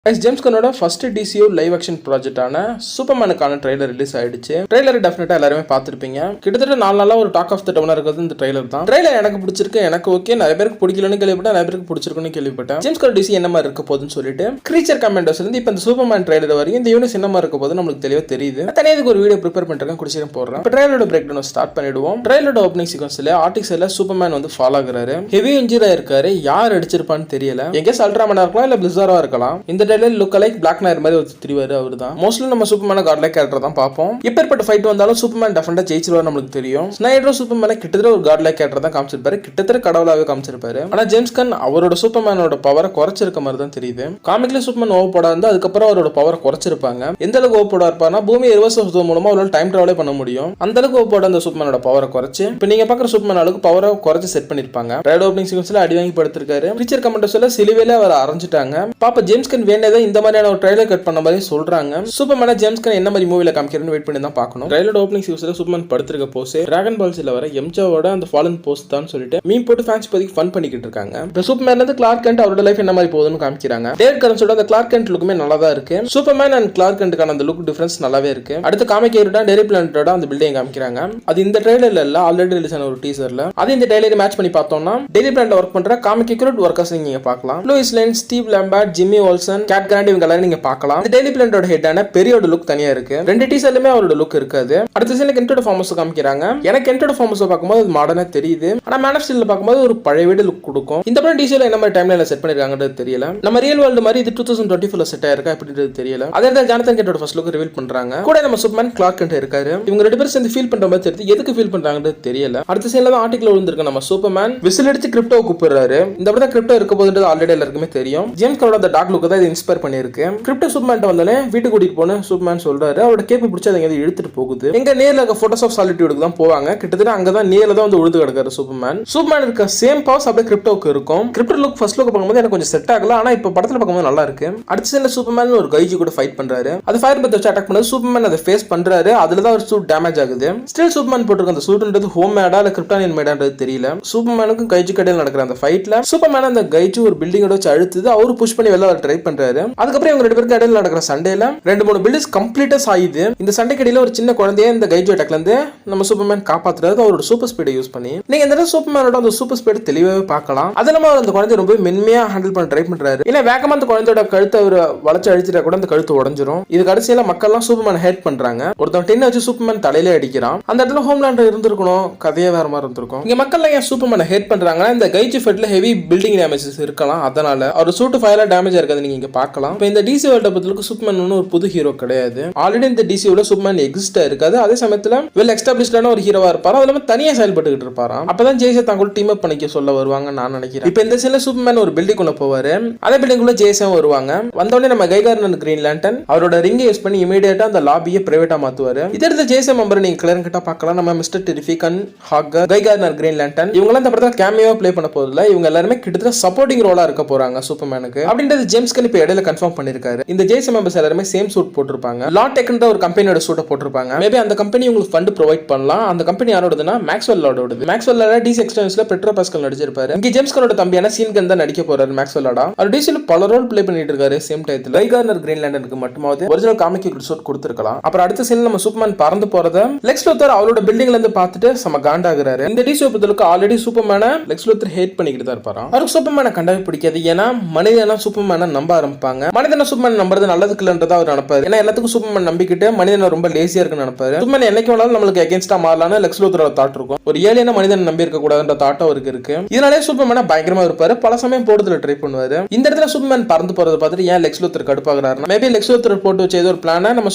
James கன்னோட first DCU live action ப்ராஜெக்டான சூப்பர்மேனுக்கான ட்ரெய்லர் ரிலீஸ் ஆயிடுச்சு. ட்ரெய்லர் டெஃபினட்டா எல்லாருமே பார்த்துருப்பீங்க. கிட்டத்தட்ட 4 நாளா ஒரு டாக் ஆஃப் த டவுனா இருக்கிறது இந்த ட்ரெய்லர் தான். ட்ரெய்லர் எனக்கு பிடிச்சிருக்கு, எனக்கு ஓகே, நிறைய பேருக்கு பிடிக்கலன்னு கேள்விப்பட்டேன், நிறைய பேருக்கு பிடிச்சிருக்குன்னு கேள்விப்பட்டேன். ஜேம்ஸ் கன்னோட DC என்ன மாதிரி இருக்க போகுதுன்னு சொல்லிட்டு கிரீச்சர் கமெண்டர்ஸ்ல இருந்து இப்போ இந்த சூப்பர்மேன் ட்ரெய்லர் வரைக்கும் இந்த யூனிஸ் என்ன மாதிரி இருக்க போது நம்மளுக்கு தெளிவாக தெரியுது. தனியாக ஒரு வீடியோ ப்ரிப்பேர் பண்ணிருக்கேன், குடிச்சிட்டு போடுறேன். இப்போ ட்ரெய்லரோட பிரேக் டவுன் ஸ்டார்ட் பண்ணிடுவோம். ட்ரெய்லரோட ஓப்பனிங் சீக்வன்ஸ்ல ஆர்டிக்ஸ்ல சூப்பர்மேன் வந்து ஃபாலோ ஆகுறாரு. ஹெவி இன்ஜுரி ஆயிருக்காரு, யார் அடிச்சிருப்பான்னு தெரியல. எங்கேஸ் அல்ட்ராமேனா இருக்கலாம், இல்ல பிளிஸாரா இருக்கலாம். இந்த trailer look like black noir மாதிரி ஒரு திரிவாரு அவர் தான். மோஸ்ட்லி நம்ம சூப்பர்மேன் காட்லைக் கேரக்டர் தான் பார்ப்போம். இப்பேற்பட்ட ஃபைட் வந்தாலும் சூப்பர்மேன் டெஃபினட்டா ஜெயிச்சிருவாரு நம்மளுக்கு தெரியும். ஸ்னைடரும் சூப்பர்மேன் கிட்டத்தட்ட ஒரு காட்லைக் கேரக்டர் தான் காமிச்சிருப்பாரு, கிட்டத்தட்ட கடவுளாவே காமிச்சிருப்பாரு. ஆனா ஜேம்ஸ் கன் அவரோட சூப்பர்மேனோட பவரை குறைச்சிருக்க மாதிரி தான் தெரியுது. காமிக்ல சூப்பர்மேன் ஓவப்போடா இருந்தா அதுக்கப்புறம் அவரோட பவரை குறைச்சிருப்பாங்க. எந்த அளவுக்கு ஓவப்போடா இருப்பாருன்னா பூமியை ரிவர்ஸ் மூலமா அவரால் டைம் டிராவலே பண்ண முடியும். அந்த அளவுக்கு ஓவப்போட அந்த சூப்பர்மேனோட பவரை குறைச்சு இப்போ நீங்க பாக்குற சூப்பர்மேன் அளவுக்கு பவரை குறைச்சு செட் பண்ணிருப்பாங்க. ரைட் ஓப்பனிங் சீக்வன்ஸ்ல அடி வாங்கி படுத்திருக்காரு. கிரீச்சர் கமெண்டர்ஸ்ல சிலுவையில அவர் அரைஞ்சிட்டாங்க. பாப்பா ஜேம்ஸ் கன் வேண்டதே இந்த மாதிரியான ஒரு ட்ரைலர் கட் பண்ண மாதிரி சொல்றாங்க. சூப்பர்மேன் ஜேம்ஸ் கன் என்ன மாதிரி மூவில காமிக்கிறேன்னு வெயிட் பண்ணி தான் பார்க்கணும். ட்ரைலர் ஓப்பனிங் சீக்வன்ஸ்ல சூப்பர்மேன் படுத்திருக்க போஸ் டிராகன் பால்ஸ்ல வர எம்ஜாவோட அந்த ஃபாலன் போஸ் தான் சொல்லிட்டு மீம் போட்டு ஃபேன்ஸ் இப்போதைக்கு ஃபன் பண்ணிக்கிட்டு இருக்காங்க. இப்போ சூப்பர்மேன்ல இருந்து கிளார்க் கென்ட் அவரோட லைஃப் என்ன மாதிரி போகுதுன்னு காமிக்கிறாங்க. டேவிட் கரன்ஸோட அந்த கிளார்க் கென்ட் லுக்குமே நல்லா தான் இருக்கு. சூப்பர்மேன் அண்ட் கிளார்க் கென்ட்கான அந்த லுக் டிஃபரன்ஸ் நல்லாவே இருக்கு. அடுத்து காமிக்கிறதா டெரி பிளானட்டோட அந்த பில்டிங் காமிக்கிறாங்க. அது இந்த ட்ரைலர்ல இல்ல, ஆல்ரெடி ரிலீஸ் ஆன ஒரு டீசர்ல. அது இந்த ட்ரைலரை மேட்ச் பண்ணி பார்த்தோம்னா டெரி பிளானட் ஒர்க் பண்ற காமிக் அக்யூரேட் வர்க்கர்ஸ் நீங்க பார்க்கலாம். Lois Lane, Steve Lombard, Jimmy Olsen, Cat Grant இவங்க எல்லாரும் நீங்க பார்க்கலாம். இந்த டெரி பிளானட்டோட ஹெட்டான பெரியோட லுக் தனியா இருக்கு. ரெண்டு டீசர்லயுமே அவரோட லுக் இருக்காது. அடுத்த சீன்ல கென்டோட ஃபார்மஸ் காமிக்கிறாங்க. எனக்கு கென்டோட ஃபார்மஸ் பார்க்கும்போது அது மாடர்னா தெரியுது. ஆனா மேன் ஆஃப் ஸ்டீல்ல பார்க்கும்போது ஒரு பழைய வீடு லுக் கொடுக்கும். இந்த படம் டீசர்ல என்ன மாதிரி டைம்லைன்ல செட் பண்ணிருக்காங்கன்றது தெரியல. நம்ம ரியல் வேர்ல்ட் மாதிரி இது 2024ல செட் ஆயிருக்கா அப்படின்றது தெரியல. அதே தான் ஜானதன் கென்டோட ஃபர்ஸ்ட் லுக் ரிவீல் பண்றாங்க. கூட நம்ம சூப்பர்மேன் கிளார்க் கென்ட் இருக்காரு. இவங்க ரெண்டு பேரும் சேர்ந்து ஃபீல் பண்ற மாதிரி தெரியுது. எதுக்கு ஃபீல் பண்றாங்கன்றது தெரியல. அடுத்த சீன்ல தான் ஆர்டிகல் விழுந்திருக்கு. நம்ம சூப்பர்மேன் விசில் அடிச்சு கிரிப்டோ கூப்பிடுறாரு. இந்த படத்துல கிரிப்டோ இருக்க போதுன்றது ஆல்ரெடி எல்லாருக்குமே தெரியும். ஜேம்ஸ் கன்னோட அந்த டார்க் லுக் தான் இது இன்ஸ்பயர் பண்ணிருக்கு. கிரிப்டோ சூப்பர்மேன் வந்தாலே வீட்டுக்கு கூட்டிட்டு போன சூப்பர்மேன் சொல்றாரு. அவரோட கேப் பிடிச்சி அதை எங்க இழுத்துட்டு போகுது. எங்க நேர்ல இருக்க போட்டோஸ் ஆஃப் சாலிட்யூடுக்கு தான் போவாங்க. கிட்டத்தட்ட அங்கதான் நேர்ல தான் வந்து உழுது கிடக்காரு சூப்பர்மேன். சூப்பர்மேன் இருக்க சேம் பவர்ஸ் அப்படியே கிரிப்டோக்கு இருக்கும். கிரிப்டோ லுக் ஃபர்ஸ்ட் லுக் பார்க்கும்போது எனக்கு கொஞ்சம் செட் ஆகல. ஆனா இப்ப படத்துல பார்க்கும்போது நல்லா இருக்கு. அடுத்த சீன்ல சூப்பர்மேன் ஒரு கைஜி கூட ஃபைட் பண்றாரு. அது ஃபயர் பத் வச்சு அட்டாக் பண்ணது சூப்பர்மேன் அதை ஃபேஸ் பண்றாரு. அதுல தான் ஒரு சூட் டேமேஜ் ஆகுது. ஸ்டில் சூப்பர்மேன் போட்டுருக்க அந்த சூட்ன்றது ஹோம் மேடா இல்ல கிரிப்டானியன் மேடான்றது தெரியல. சூப்பர்மேனுக்கும் கைஜி கடையில் நடக்கிற அந்த ஃபைட்ல சூப்பர்மேன் அந்த கைஜி ஒரு பில்டிங்கோட வச்சு அழுத்துது. அவரு புஷ் பண்ணி வெளில ட்ரை பண்றாரு. அதுக்கப்புறம் இவங்க ரெண்டு பேருக்கு இடையில நடக்கிற சண்டையில 2-3 பில்டிங்ஸ் கம்ப்ளீட்டா சாயுது. இந்த சண்டைக்கு இடையில ஒரு சின்ன குழந்தைய இந்த கைஜோ அட்டாக்ல இருந்து நம்ம சூப்பர்மேன் காப்பாத்துறாரு அவரோட சூப்பர் ஸ்பீடை யூஸ் பண்ணி. நீங்க இந்த சூப்பர்மேனோட அந்த சூப்பர் ஸ்பீட் தெளிவாவே பார்க்கலாம். அது இல்லாம அந்த குழந்தை ரொம்ப மென்மையா ஹேண்டில் பண்ண ட்ரை பண்றாரு. ஏன்னா வேகமா அந்த குழந்தையோட கழுத்தை அவர் வளைச்சு அழிச்சிட்டா கூட அந்த கழுத்து உடஞ்சிரும். இது கடைசியில மக்கள் எல்லாம் சூப்பர்மேன் ஹேட் பண்றாங்க. ஒருத்தன் டென் வச்சு சூப்பர்மேன் தலையில அடிக்கிறான். அந்த இடத்துல ஹோம்லேண்ட் இருந்திருக்கணும், கதையே வேற மாதிரி இருந்திருக்கும். இங்க மக்கள் ஏன் சூப்பர்மேன் ஹேட் பண்றாங்கன்னா இந்த கைஜி ஃபைட்ல ஹெவி பில்டிங் டேமேஜஸ் இருக்கலாம். அதனால அவர் சூட்டு ஃபயரா டேமேஜ் இருக்காது நீங்க இங்க பார்க்கலாம். இப்போ இந்த DC வேர்ல்ட் பத்திலுக்கு சூப்பர்மேன் ஒரு புது ஹீரோ கிடையாது. ஆல்ரெடி இந்த DCயோட சூப்பர்மேன் எக்ஸிஸ்டா இருக்காது. அதே சமயத்துல வெல் எஸ்டாப்லிஷ்டான ஒரு ஹீரோவா இருப்பாரு. அதுல தனியா செயல்பட்டுக்கிட்டு இருப்பாராம். அப்பதான் ஜேசே தாங்க டீம் அப் பண்ணிக்க சொல்ல வருவாங்க நான் நினைக்கிறேன். இப்போ இந்த சீன்ல சூப்பர்மேன் ஒரு பில்டிங் உள்ள போவாரு. அதே பில்டிங் உள்ள ஜேசே வருவாங்க. வந்தோடனே நம்ம கைகார்னர் கிரீன் லேண்டன் அவரோட ரிங்கை யூஸ் பண்ணி இமீடியட்டா அந்த லாபியை பிரைவேட்டா மாத்துவாரு. இதே இடத்துல ஜேசே மெம்பர் நீங்க கிளியர் கிட்ட பார்க்கலாம். நம்ம Mister Terrific and Hawkgirl, Guy Gardner Green Lantern இவங்க இந்த படத்துல கேமியோ ப்ளே பண்ண போறதுல இவங்க எல்லாருமே கிட்டத்தட்ட சப்போர்ட்டிங் ரோலா இருக்க போறாங்க சூப்பர்மேனுக்கு அப்படின்றது ஜேம்ஸ் கன் இப்ப இடையில கன்ஃபார்ம் பண்ணிருக்காரு. இந்த ஜேசே மெம்பர்ஸ் எல்லாருமே சேம் சூட் போட்டிருப்பாங்க. லாடெக்ன்ற ஒரு கம்பெனியோட சூட்டை போட்டிருப்பாங்க. மேபி அந்த கம்பெனி உங்களுக்கு ஃபண்ட் ப்ரொவைட் பண்ணலாம். அந்த கம்பெனி யாரோடதுன்னா மேக்ஸ்வெல்லோடது. மேக்ஸ்வெல்லோட DC எக்ஸ்டென்ஸ்ல பெட்ரோ பாஸ்கல் நடிச்சிருப்பாரு. இங்க ஜேம்ஸ் கன்னோட தம்பியான சீன் கன் தான் நடிக்க போறாரு மேக்ஸ்வெல்லோட. அவர் DCல பல ரோல் ப்ளே பண்ணிட்டு இருக்காரு. சேம் டைத்துல கைகார்னர் கிரீன் லேண்டனுக்கு மட்டுமாவது ஒரிஜினல் காமிக் சூட் கொடுத்திருக்கலாம். அப்புறம் அடுத்த சீன்ல நம்ம சூப்பர்மேன் பறந்து போறத லெக்ஸ் லூத்தர் அவரோட பில்டிங்ல இருந்து பார்த்துட்டு சம காண்டாகிறாரு. இந்த DC பத்திலுக்கு ஆல்ரெடி சூப்பர்மேனை லெக்ஸ் லூத்தர் ஹேட் பண்ணிக்கிட்டு தான் இருப்பாராம். அவருக்கு சூப்பர்மேனை கண்டவே பிடிக்காது. ஏன்னா மனிதனா சூப்பர்மேனை நம்ப ஆரம்பிப்பாங்க. மனிதன சூப்பர்மேன் நம்புறது நல்லதுக்கு இல்லன்றதா அவர் நினைப்பாரு. ஏன்னா எல்லாத்துக்கும் சூப்பர்மேன் நம்பிக்கிட்டு மனிதனை ரொம்ப லேசியா இருக்குன்னு நினைப்பாரு. சூப்பர்மேன் என்னைக்கு வேணாலும் நம்மளுக்கு அகைன்ஸ்டா மாறலாம்னு லெக்ஸ் லூத்தரோட தாட் இருக்கும். ஒரு ஏலியனா மனிதனை நம்பி இருக்க கூடாதுன்ற தாட் அவருக்கு இருக்கு. இதனாலே சூப்பர்மேனை பயங்கரமா இருப்பாரு. பல சமயம் போடுறதுல ட்ரை பண்ணுவாரு. இந்த இடத்துல சூப்பர்மேன் பறந்து போறத பார்த்துட்டு ஏன் லெக்ஸ் லூத்தர் கடுப்பாகிறாரு. மேபி லெக்ஸ் லூத்தர் போட்டு வச்ச ஏதோ ஒரு பிளான நம்ம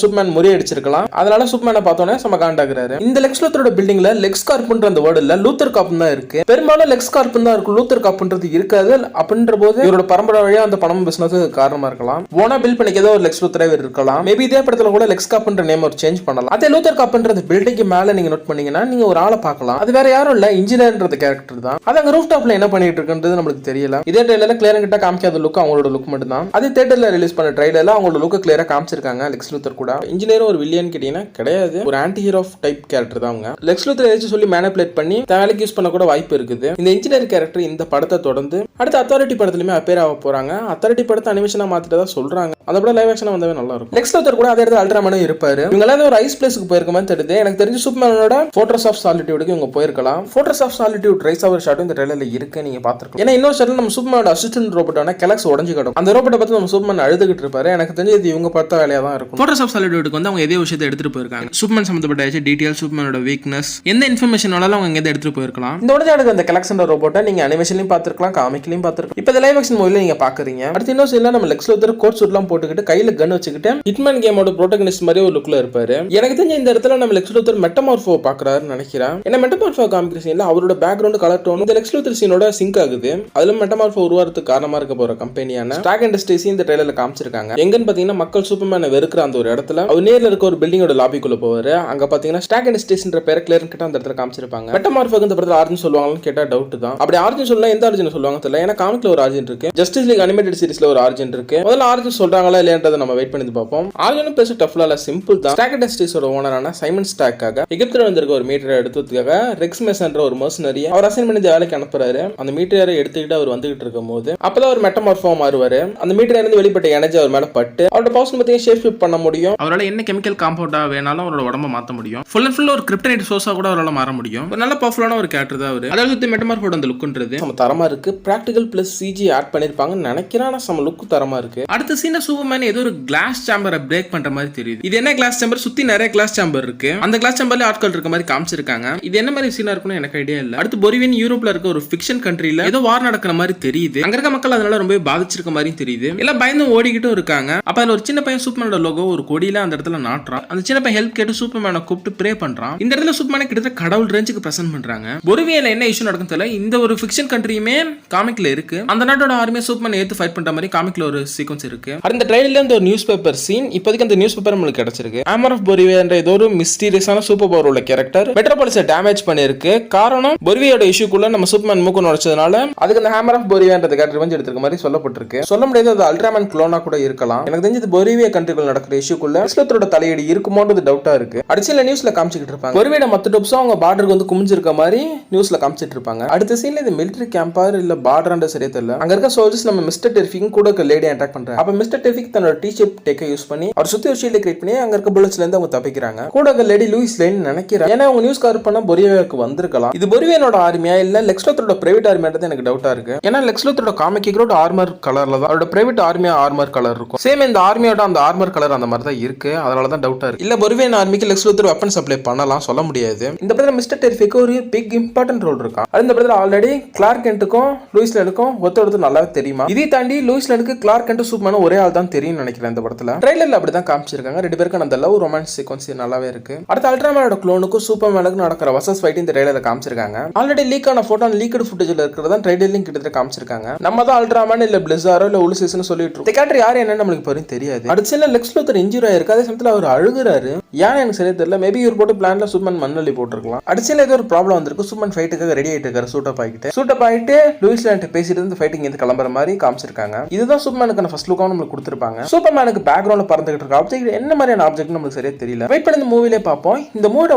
சூப்பர்மேன் முறியடிச்சிருக்கலாம். அதனால சூப்பர்மேனை பார்த்தோன்னே சம காண்டாகிறாரு. இந்த லெக்ஸ் லூத்தரோட பில்டிங்ல லெக்ஸ் கார்ப்ன்ற அந்த வேர்ட் இல்ல லூத்தர் கார்ப் தான் இருக்கு. பெரும்பாலும் லெக்ஸ் கார்ப் தான் இருக்கும், லூத்தர் கார்ப்ன்றது இருக்காது. அப்படின்ற போது இவரோட பரம்பரை வழியா அந்த பணம் பிசினஸ் காரணமா இருக்கலாம். ஓனா பில் பண்ணிக்கதோ ஒரு லெக்ஸ் லூத்தரே இருக்கலாம். மேபி இதே படத்துல கூட லெக்ஸ் கார்ப்ன்ற நேம் ஒரு சேஞ்ச் பண்ணலாம். அதே லூத்தர் கார்ப்ன்ற பில்டிங்க்கு மேல நீங்க நோட் பண்ணீங்கன்னா நீங்க ஒரு ஆளை பார்க்கலாம். அது வேற யாரும் இல்ல, இன்ஜினியர்ன்றது கேரக்டர் தான். அது அங்க ரூஃப் டாப்ல என்ன பண்ணிட்டு இருக்குன்றது நமக்கு தெரியல. இதே ட்ரெய்லர்ல கிளியரா கிட்ட காமிக்காத லுக் அவங்களோட லுக் மட்டும் தான். அதே தியேட்டர்ல ரிலீஸ் பண்ண ட்ரெய்லர்ல அவங்களோட லுக் கிளியரா காமிச்சிருக்காங்க. லெக்ஸ் லூத்தர் கூட இன்ஜினியர் ஒரு வில்லியன் கேட்டீங்கன்னா கிடையாது, ஒரு ஆன்டி ஹீரோ டைப் கேரக்டர் தான் அவங்க. லெக்ஸ் லூத்தர் ஏதாச்சும் சொல்லி மேனிபுலேட் பண்ணி வேலைக்கு யூஸ் பண்ண கூட வாய்ப்பு இருக்குது. இந்த இன்ஜினியர் கேரக்டர் இந்த படத்தை தொடர்ந்து அடுத்த அத்தாரிட்டி படத்துலயுமே அப்பேர் ஆக போறாங்க. அத்தாரிட்டி படத்தை அனிமேஷனா மாத்திட்டதா சொல்றாங்க. அந்த படம் லைவ் ஆக்ஷனா வந்தாவே நல்லா இருக்கும். லெக்ஸ் லூத்தர் கூட அதே இடத்துல அல்ட்ராமேனும் இருப்பாரு. இவங்க எல்லாரும் ஒரு ஐஸ் பிளேஸ்க்கு போயிருக்க மாதிரி தெரியுது. எனக்கு தெரிஞ்சு சூப்பர்மேனோட ஃபோர்ட்ரஸ் ஆஃப் சாலிட்யூடுக்கு இவங்க போயிருக்கலாம். ஃபோர்ட்ரஸ் ஆஃப் சாலிட்யூட் ரைஸ் ஆவர் ஷாட் இந்த ட்ரைலர்ல இருக்கு, நீங்க பாத்துருக்கோம். ஏன்னா இன்னொரு ஷாட்ல நம்ம சூப்பர்மேனோட அசிஸ்டன்ட் ரோபோட்டான கெலக்ஸ் உடஞ்சு கிடக்கும். அந்த ரோபோட்டை பார்த்து நம்ம சூப்பர்மேன் அழுதுகிட்டு இருப்பாரு. எனக்கு தெரிஞ்சு இது இவங்க பார்த்த வேலையா தான் இருக்கும். ஃபோர்ட்ரஸ் ஆஃப் சாலிட்யூடுக்கு வந்து அவங்க எதே விஷயத்தை எடுத்துட்டு போயிருக்காங்க. சூப்பர்மேன் சம்பந்தப்பட்ட டீடைல், சூப்பர்மேனோட வீக்னஸ், எந்த இன்ஃபர்மேஷன் வேணாலும் அவங்க எங்க எடுத்துட்டு போயிருக்கலாம். இந்த உடஞ்சாடுக்கு அந்த கெலக்ஸ் ரோபோட்டை நீங்க அனிமேஷன்லயும் பாத்துருக்கலாம், காமிக்லயும் பாத்துருக்கலாம். இப்ப லைவ் ஆக்ஷன் மூவில நீங்க பாக்குறீங்க. அடுத்து இன்னொரு சீன்ல நம்ம லெக்ஸ் லூத்தர் கோட் சூட்லாம் போட்டுக்கிட்டு கையில கன் வச்சுக்கிட்டு ஹிட்மேன் கேமோட ப்ரோட்டகனிஸ்ட் மாதிரி ஒரு லுக்ல இருப்பாரு. எனக்கு தெரிஞ்ச இந்த இடத்துல நம்ம லெக்ஸ் லூத்தர் மெட்டமார்ஃபோ பாக்குறாருன்னு நினைக்கிறேன். ஏன்னா மெட்டமார்ஃபோ காமிக்கிற சீன்ல அவரோட பேக்ரவுண்ட் கலர் டோன் இந்த லெக்ஸ் லூத்தர் சீனோட சிங்க் ஆகுது. அதுல மெட்டமார்ஃபோ உருவாறதுக்கு காரணமா இருக்க போற கம்பெனியான ஸ்டாக் இண்டஸ்ட்ரீஸ் இந்த ட்ரைலர்ல காமிச்சிருக்காங்க. எங்கன்னு பாத்தீங்கன்னா மக்கள் சூப்பர்மேனை வெறுக்கிற அந்த ஒரு இடத்துல அவர் நேர்ல இருக்க ஒரு பில்டிங்கோட லாபிக்குள்ள போவாரு. அங்க பாத்தீங்கன்னா ஸ்டாக் இண்டஸ்ட்ரீஸ்ன்ற பேரை கிளியர் கிட்ட அந்த இடத்துல காமிச்சிருப்பாங்க. மெட்டமார்ஃபோ இந்த படத்துல ஆர்ஜின் சொல்லுவாங்கன்னு கேட்டா டவுட் தான். அப்படி ஆர்ஜின் சொல்லலாம், எந்த ஆர்ஜின் சொல்லுவாங்க தெரியல. ஏன்னா காமிக்ல ஒரு ஆர்ஜின் இருக்கு, ஜஸ்டிஸ் லீக் அனிமேட்டட் சீரிஸ்ல ஒரு ஆர்ஜின் இருக்கு. முதல்ல ஆர்ஜின் சொல்றாங்களா இல்லையான்றதை நம்ம வெயிட் பண்ணி பார்ப்போம். ஆர்ஜினும் பேச டஃப்ல இல்ல, சிம்பிள் தான். ஸ்டாக் இண்டஸ்ட்ரீஸோட ஓனரான சைமன் ஸ்டாக்காக எகிப்துல வந்திருக்க ஒரு மீட்டரை எடுத்ததுக்காக ரெக்ஸ் மெசன்ற ஒரு மர்சனரி அவர் அசைன் பண்ணி வேலைக்கு அனுப்புறாரு. அந்த மீட்டரை எடுத்துக்கிட்டு அவர் வந்துகிட்டு இருக்கும் போது அப்பதான் ஒரு மெட்டமார்ஃபோ மாறுவாரு. அந்த மீட்டர்ல இருந்து வெளிப்பட்ட எனர்ஜி அவர் மேல பட்டு அவரோட பவர்ஸ் பத்தி ஷேப் ஷிஃப்ட் பண்ண முடியும். அவரால் என்ன கெமிக்கல் காம்பவுண்டா வேணாலும் அவரோட உடம்ப மாத்த முடியும். ஃபுல் அண்ட் ஃபுல் ஒரு கிரிப்டனைட் சோர்ஸா கூட அவரால் மாற முடியும். ஒரு நல்ல பவர்ஃபுல்லான ஒரு கேரக்டர் தான் அவரு. அதாவது மெட்டமார்ஃபோட அந்த லுக்ன்றது நம்ம தரமா இருக்கு. பிராக்டிகல் பிளஸ் சிஜி ஆட் பண்ணிருப்பாங்கன்னு நினைக்கிறேன். நம்ம லுக் தரமா இருக்கு. அடுத்த சீன்ல சூப்பர்மேன் ஏதோ ஒரு கிளாஸ் சேம்பரை பிரேக் பண்ற மாதிரி தெரியுது. இது என்ன கிளாஸ் சேம்பர்? சுத்தி நிறைய கிளாஸ் சேம்பர் இருக்கு. அந்த கிளாஸ் சேம்பர்ல ஆட்கள் இருக்க மாதிரி காமிச்சிருக்காங்க. இது என்ன மாதிரி சீனா இருக்குன்னு எனக்கு ஐடியா இல்ல. அடுத்து பொரிவியன் யூரோப்ல இருக்க ஒரு ஃபிக்ஷன் கண்ட்ரில ஏதோ வார் நடக்கிற மாதிரி தெரியுது. அங்க இருக்க மக்கள் அதனால ரொம்ப பாதிச்சிருக்க மாதிரி தெரியுது. எல்லாம் பயந்து ஓடிக்கிட்டும் இருக்காங்க. அப்ப அதுல ஒரு சின்ன பையன் சூப்பர்மேனோட லோகோ ஒரு கொடியில அந்த இடத்துல நாட்டுறான். அந்த சின்ன பையன் ஹெல்ப் கேட்டு சூப்பர்மேனை கூப்பிட்டு ப்ரே பண்றான். இந்த இடத்துல சூப்பர்மேனை கிட்டத்தட்ட கடவுள் ரேஞ்சுக்கு பிரசன்ட் பண்றாங்க. பொரிவியன்ல என்ன இஷ்யூ நடக்கும் தெரியல. இந்த ஒரு ஃபிக்ஷன் கண்ட்ரியுமே காமிக்ல இருக்கு. அந்த நாட்டோட ஆர்மியை சூப்பர்மேன் ஏத்து ஃபைட் பண்ற மாதிரி காமிக்ல ஒரு சீக்வன்ஸ் இருக்கு. அந்த ட்ரைலர்ல இந்த ஒரு நியூஸ் பேப்பர் சீன் இப்போதைக்கு அந்த நியூஸ் பேப்பர் நமக்கு கிடைச்சிருக்கு. ஆமர் ஆஃப் பொரிவியா என்ற ஏதோ ஒரு மிஸ்டீரியஸான சூப்பர் பவர் உள்ள கேரக்டர் மெட்ரோபாலிஸை டேமேஜ் பண்ணிருக்கு. காரணம் பொரிவியோட இஷ்யூக்குள்ள நம்ம சூப்பர்மேன் மூக்கு நுழைச்சதுனால அதுக்கு அந்த ஹேமர் ஆஃப் பொரிவியான்றது கேரக்டர் வந்து எடுத்துக்க மாதிரி சொல்லப்பட்டிருக்கு. சொல்ல முடியாது, அது அல்ட்ராமேன் குளோனா கூட இருக்கலாம். எனக்கு தெரிஞ்சது பொரிவியா கண்ட்ரிக்குள்ள நடக்கிற இஷ்யூக்குள்ள இஸ்லத்தரோட தலையீடு இருக்குமோன்றது டவுட்டா இருக்கு. அடுத்த நியூஸ்ல காமிச்சிட்டு இருப்பாங்க பொரிவியோட மத்த டப்ஸும் அவங்க பார்டருக்கு வந்து குமிஞ்சிருக்க மாதிரி நியூஸ்ல காமிச்சிட்டு இருப்பாங்க. அடுத்த சீன்ல இது மிலிட்டரி கேம்பா இல்ல பார்டர்ன்ற சரியா தெரியல. அங்க இருக்க சோல்ஜர்ஸ் நம்ம மிஸ்டர் டெர்ஃபிங் கூட லேடி அட்டாக் பண்றாங்க. அப்ப மிஸ்டர் டெர்ஃபிக் தன்னோட டி-ஷேப் டெக்கை யூஸ் பண்ணி அவர் சுத்தி ஒரு ஷீல்ட் கிரியேட் பண்ணி அங்க இருக்க புல்லட்ஸ்ல இருந்து அவங்க தப்பிக்கிறாங்க. கூட லேடி லூயிஸ் லேன் நினைக்கிறேன். ஏன்னா அவங்க நியூஸ் கவர் பண்ண பொரிவியாவுக்கு வந்திருக்கலாம். இது பொரிவியனோட ஆர்மியா இல்ல லெக்ஸ் லூத்தரோட பிரைவேட் ஆர்மியான்றது எனக்கு டவுட்டா இருக்கு. ஏன்னா லெக்ஸ் லூத்தரோட காமிக் ஹீரோட ஆர்மர் கலர்ல தான் அவரோட பிரைவேட் ஆர்மியா ஆர்மர் கலர் இருக்கும். சேம் இந்த ஆர்மியோட அந்த ஆர்மர் கலர் அந்த மாதிரி தான் இருக்கு. அதனால தான் டவுட்டா இருக்கு. இல்ல பொரிவியன் ஆர்மிக்கு லெக்ஸ் லூத்தர் வெப்பன் சப்ளை பண்ணலாம், சொல்ல முடியாது. இந்த படத்துல மிஸ்டர் டெர்ஃபிக்கு ஒரு பிக் இம்பார்ட்டன்ட் ரோல் இருக்கா. இந்த படத்துல ஆல்ரெடி கிளார்க் கென்ட்டுக்கும் லூயிஸ் லேனுக்கும் ஒருத்தர் நல்லாவே தெரியுமா. இதை தாண்டி லூயிஸ் லேனுக்கு கிளார்க் கென்ட் சூப்பர்மேன் ஒரே ஆள் தான் தெரியும் நினைக்கிறேன். இந்த படத்துல ட்ரைலர்ல அப்படிதான் காமிச்சிருக்காங்க. ரெண்டு பேருக்கு அந்த லவ் ரொமான்ஸ் சீக்வன்ஸ் நல்லாவே இருக்கு. அடுத்து அல்ட்ராமேனோட க்ளோனுக்கும் சூப்பர்மேனுக்கு நடக்கிற வர்சஸ் ஃபைட் இந்த ட்ரைலர்ல காமிச்சிருக்காங்க. ஆல்ரெடி லீக் ஆன போட்டோ லீக்டு ஃபுட்டேஜ்ல இருக்கிறதா ட்ரைலர்லயும் கிட்டத்தட்ட காமிச்சிருக்காங்க. நம்ம தான் அல்ட்ராமேன் இல்ல பிளிஸாரோ இல்ல உலுசிஸ்னு சொல்லிட்டு இருக்கோம். இந்த கேரக்டர் யாரு என்னன்னு நம்மளுக்கு பெரும் தெரியாது. அடுத்த சீன்ல லெக்ஸ் லூத்தர் இன்ஜூரி ஆயிருக்கு. அதே சமயத்துல அவர் அழுகுறாரு. ஏன் எனக்கு சரியா தெரியல. மேபி இவர் போட்டு பிளான்ல சூப்பர்மேன் மண்ணள்ளி போட்டுருக்கலாம். அடுத்த சீன்ல ஏதோ ஒரு ப்ராப்ளம் வந்திருக்கு. சூப்பர்மேன் ஃபைட்டுக்காக ரெடி ஆயிட்டு இருக்காரு. சூட்டப் ஆயிட்டு லூயிஸ் லேன்ட்ட பேசிட்டு இருந்து ஃபைட்டிங் இருந்து கிளம்புற மாதிரி காமிச்சிருக்காங்க. இதுதான் சூப்பர்மேனுக்கான ஃபர்ஸ்ட் லுக்காக நம்மளுக்கு கொடுத்திருப்பாங்க. சூப்பர்மேனுக்கு பேக்ரவுண்ட்ல பறந்துகிட்டு இருக்க ஆப்ஜெக்ட் என்ன மாதிரியான ஆப்ஜெக்ட் நமக்கு சரியா தெரியல. வெயிட் பண்ணி இந்த மூவிலே பார்ப்போம். இந்த மூவியோட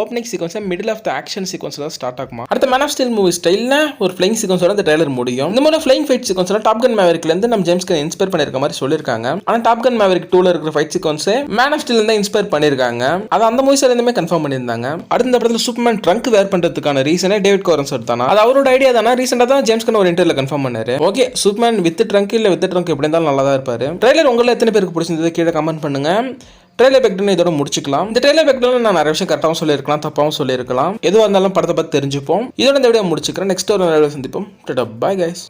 opening sequence middle of the action சீக்வன்ஸ்ல ஸ்டார்ட் ஆகுமா. அடுத்த மேன் ஆஃப் ஸ்டீல் மூவி ஸ்டைல்ல ஒரு ஃப்ளைங் சீக்வன்ஸோட இந்த ட்ரைலர் முடியும். இந்த மூவில ஃப்ளைங் ஃபைட் சீக்வன்ஸ்ல டாப் கன் மேவரிக்ல இருந்து நம்ம ஜேம்ஸ் கன் இன்ஸ்பயர் பண்ணிருக்க மாதிரி சொல்லிருக்காங்க. ஆனா டாப் கன் மேவரிக் 2ல இருக்கிற fight sequence man of steel தான் இன்ஸ்பயர் பண்ணிருக்காங்க. அது அந்த மூவிஸ்ல இருந்துமே கன்ஃபார்ம் பண்ணிருந்தாங்க. அடுத்த படத்துல சூப்பர்மேன் ட்ரங்க் வேர் பண்றதுக்கான ரீசனே டேவிட் கோரன்ஸ் எடுத்தானா. அது அவரோட ஐடியா தானா. ரீசெண்டா தான் ஜேம்ஸ் கன் ஒரு இன்டர்வியூல கன்ஃபார்ம் பண்ணாரு. ஓகே, சூப்பர்மேன் வித் ட்ரங்க் இல்ல வித் ட்ரங்க் எப்படி இருந்தாலும் நல்லா தான் இருப்பாரு. ட்ரைலர் உங்களை எத்தனை பேருக்கு பிடிச்சிருந்தது கீழே கமெண்ட் பண்ணுங்க. ட்ரெய்லர் பேக்டவுன் இதோட முடிச்சுக்கலாம். இந்த ட்ரெய்லர் பேக்டவுன் நான் நிறைய விஷயம் கரெக்டாகவும் சொல்லியிருக்கலாம், தப்பாகவும் சொல்லியிருக்கலாம். எதுவாக இருந்தாலும் படத்தை பற்றி தெரிஞ்சுப்போம். இதோட இந்த வீடியோ முடிச்சுக்கிறேன். நெக்ஸ்ட் ஒரு வீடியோ சந்திப்போம். Bye guys.